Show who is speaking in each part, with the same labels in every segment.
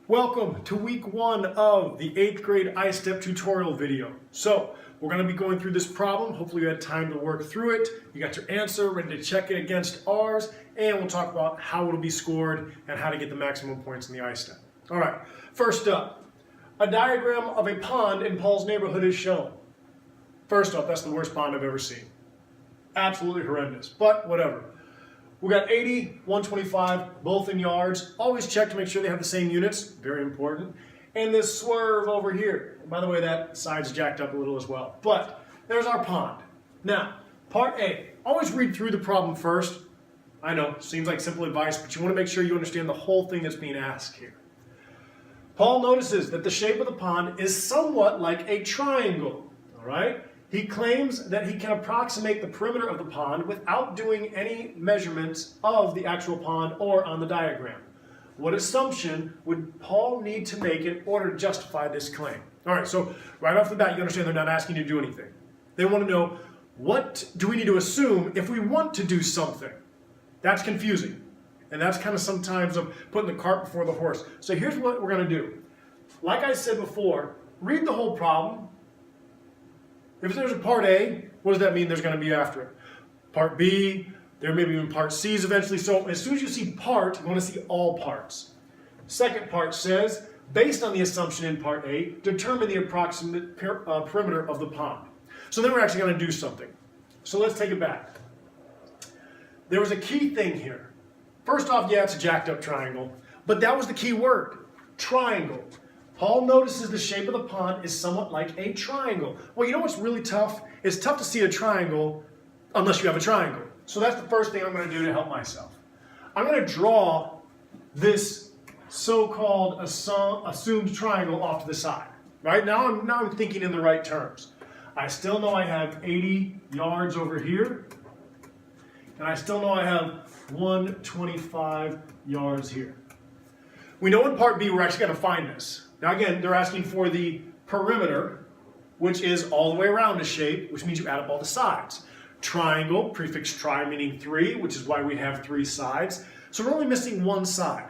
Speaker 1: Welcome to week 1 of the 8th grade ISTEP tutorial video. So we're going to be going through this problem. Hopefully you had time to work through it. You got your answer, ready to check it against ours, and we'll talk about how it'll be scored and how to get the maximum points in the ISTEP. All right, first up, a diagram of a pond in Paul's neighborhood is shown. First off, that's the worst pond I've ever seen. Absolutely horrendous, but whatever. We got 80, 125, both in yards. Always check to make sure they have the same units, very important. And this swerve over here. And by the way, that side's jacked up a little as well. But there's our pond. Now, part A, always read through the problem first. I know, seems like simple advice, but you want to make sure you understand the whole thing that's being asked here. Paul notices that the shape of the pond is somewhat like a triangle, all right? He claims that he can approximate the perimeter of the pond without doing any measurements of the actual pond or on the diagram. What assumption would Paul need to make in order to justify this claim? All right, so right off the bat, you understand they're not asking you to do anything. They want to know, what do we need to assume if we want to do something? That's confusing. And that's kind of sometimes of putting the cart before the horse. So here's what we're going to do. Like I said before, read the whole problem. If there's a part A, what does that mean there's going to be after it? Part B, there may be even part C's eventually. So as soon as you see part, you want to see all parts. Second part says, based on the assumption in part A, determine the approximate perimeter of the pond. So then we're actually going to do something. So let's take it back. There was a key thing here. First off, yeah, it's a jacked up triangle, but that was the key word, triangle. Paul notices the shape of the pond is somewhat like a triangle. Well, you know what's really tough? It's tough to see a triangle unless you have a triangle. So that's the first thing I'm going to do to help myself. I'm going to draw this so-called assumed triangle off to the side. Right? Now I'm thinking in the right terms. I still know I have 80 yards over here, and I still know I have 125 yards here. We know in part B we're actually going to find this. Now again, they're asking for the perimeter, which is all the way around the shape, which means you add up all the sides. Triangle, prefix tri meaning 3, which is why we have 3 sides. So we're only missing one side.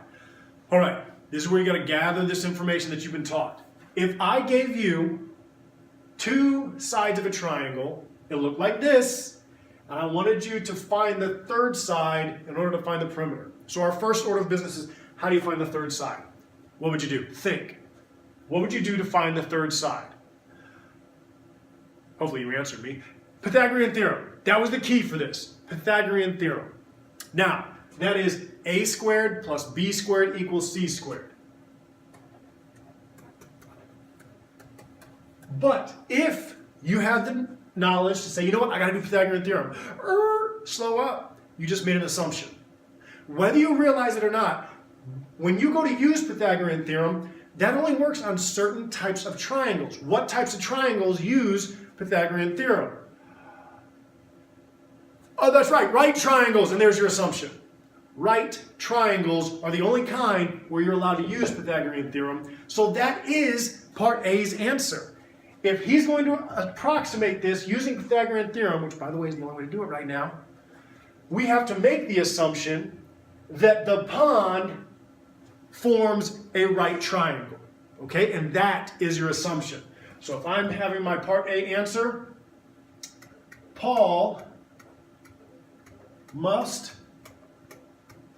Speaker 1: All right, this is where you got to gather this information that you've been taught. If I gave you 2 sides of a triangle, it looked like this, and I wanted you to find the third side in order to find the perimeter. So our first order of business is, how do you find the third side? What would you do? Think. What would you do to find the third side? Hopefully you answered me. Pythagorean theorem. That was the key for this. Pythagorean theorem. Now, that is a squared plus b squared equals c squared. But if you have the knowledge to say, you know what, I got to do Pythagorean theorem. Slow up. You just made an assumption. Whether you realize it or not, when you go to use Pythagorean theorem, that only works on certain types of triangles. What types of triangles use Pythagorean theorem? Oh, that's right, right triangles, and there's your assumption. Right triangles are the only kind where you're allowed to use Pythagorean theorem, so that is part A's answer. If he's going to approximate this using Pythagorean theorem, which by the way is the only way to do it right now, we have to make the assumption that the pond forms a right triangle, okay? And that is your assumption. So if I'm having my part A answer, Paul must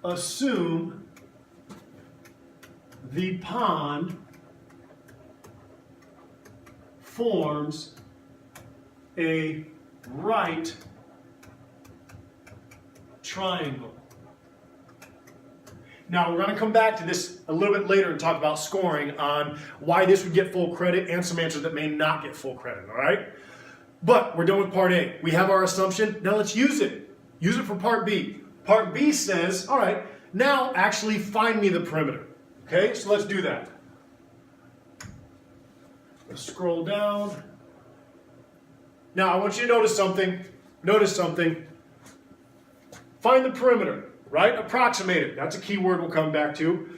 Speaker 1: assume the pond forms a right triangle. Now, we're going to come back to this a little bit later and talk about scoring on why this would get full credit and some answers that may not get full credit, all right? But we're done with part A. We have our assumption. Now let's use it. Use it for part B. Part B says, all right, now actually find me the perimeter. Okay, so let's do that. Let's scroll down. Now, I want you to notice something. Notice something. Find the perimeter. Right? Approximate it. That's a key word we'll come back to.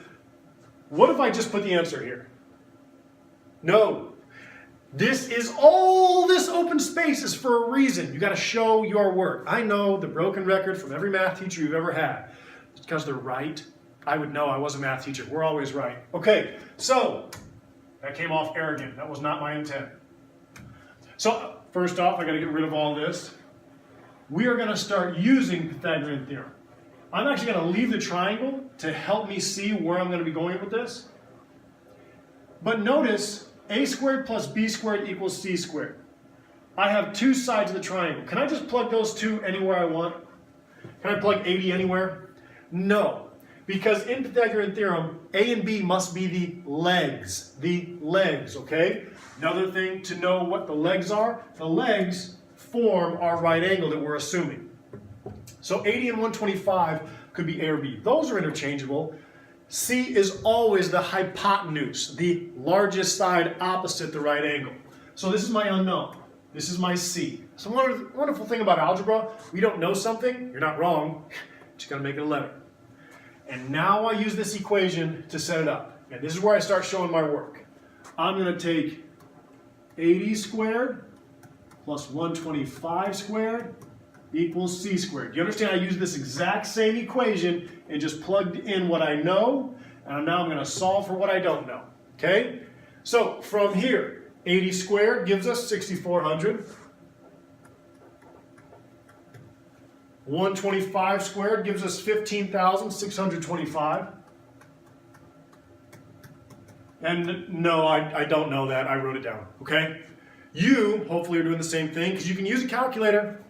Speaker 1: What if I just put the answer here? No. This is all this open space is for a reason. You got to show your work. I know the broken record from every math teacher you've ever had. It's because they're right I would know. I was a math teacher. We're always right. Okay, so that came off arrogant. That was not my intent. So first off, I got to get rid of all this. We are going to start using Pythagorean theorem. I'm actually going to leave the triangle to help me see where I'm going to be going with this. But notice a squared plus b squared equals c squared. I have two sides of the triangle. Can I just plug those two anywhere I want? Can I plug 80 anywhere? No. Because in Pythagorean theorem, a and b must be the legs. The legs, okay? Another thing to know what the legs are, the legs form our right angle that we're assuming. So 80 and 125 could be A or B. Those are interchangeable. C is always the hypotenuse, the largest side opposite the right angle. So this is my unknown. This is my C. So one wonderful thing about algebra, we don't know something, you're not wrong, just gotta make it a letter. And now I use this equation to set it up. And this is where I start showing my work. I'm gonna take 80 squared plus 125 squared equals c squared. Do you understand I used this exact same equation and just plugged in what I know, and now I'm going to solve for what I don't know. Okay? So from here, 80 squared gives us 6,400. 125 squared gives us 15,625. And no, I don't know that. I wrote it down. Okay? You hopefully are doing the same thing because you can use a calculator.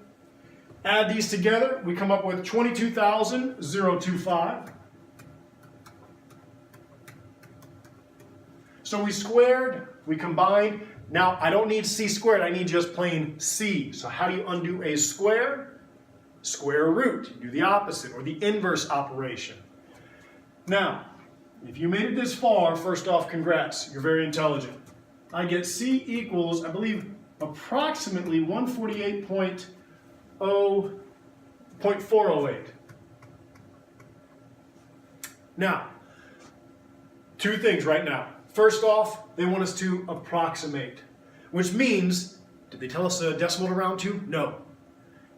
Speaker 1: Add these together, we come up with 22,025. So we squared, we combined. Now I don't need c squared, I need just plain c. So how do you undo a square? Square root. You do the opposite or the inverse operation. Now, if you made it this far, first off, congrats. You're very intelligent. I get c equals, I believe, approximately 148.408. Now, two things right now. First off, they want us to approximate, which means, did they tell us a decimal to round to? No.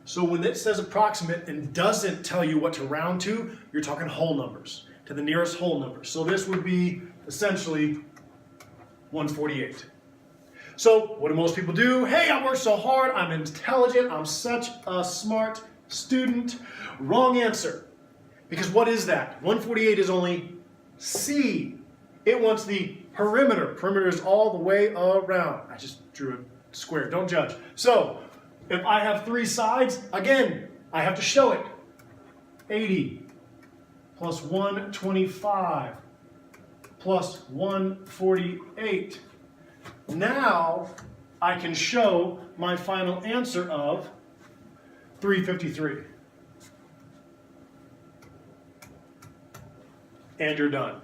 Speaker 1: So when it says approximate and doesn't tell you what to round to, you're talking whole numbers, to the nearest whole number. So this would be essentially 148. So what do most people do? Hey, I worked so hard, I'm intelligent, I'm such a smart student. Wrong answer. Because what is that? 148 is only C. It wants the perimeter. Perimeter is all the way around. I just drew a square, don't judge. So if I have three sides, again, I have to show it. 80 plus 125 plus 148. Now I can show my final answer of 353. And you're done.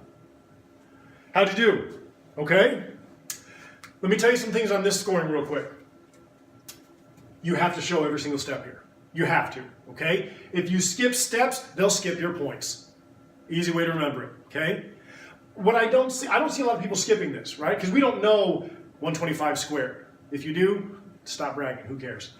Speaker 1: How'd you do? Okay? Let me tell you some things on this scoring real quick. You have to show every single step here. You have to, okay? If you skip steps, they'll skip your points. Easy way to remember it, okay? What I don't see a lot of people skipping this, right? Because we don't know 125 squared. If you do, stop bragging, who cares?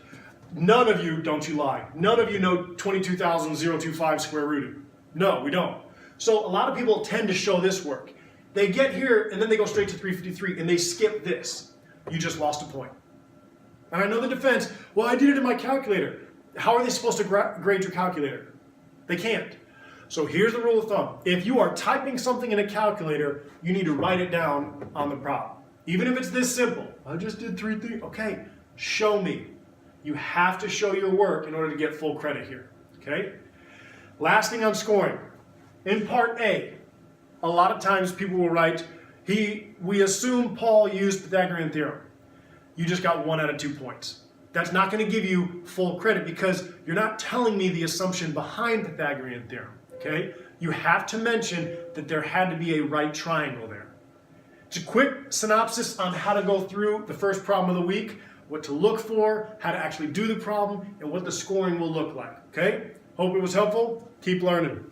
Speaker 1: None of you, don't you lie, none of you know 22,025 square rooted. No, we don't. So a lot of people tend to show this work. They get here and then they go straight to 353 and they skip this. You just lost a point. And I know the defense, well, I did it in my calculator. How are they supposed to grade your calculator? They can't. So here's the rule of thumb. If you are typing something in a calculator, you need to write it down on the problem. Even if it's this simple. I just did 3 things. Okay, show me. You have to show your work in order to get full credit here. Okay? Last thing on scoring. In part A, a lot of times people will write, we assume Paul used Pythagorean theorem. You just got 1 out of 2 points. That's not going to give you full credit because you're not telling me the assumption behind Pythagorean theorem. Okay? You have to mention that there had to be a right triangle there. It's a quick synopsis on how to go through the first problem of the week, what to look for, how to actually do the problem, and what the scoring will look like. Okay? Hope it was helpful. Keep learning.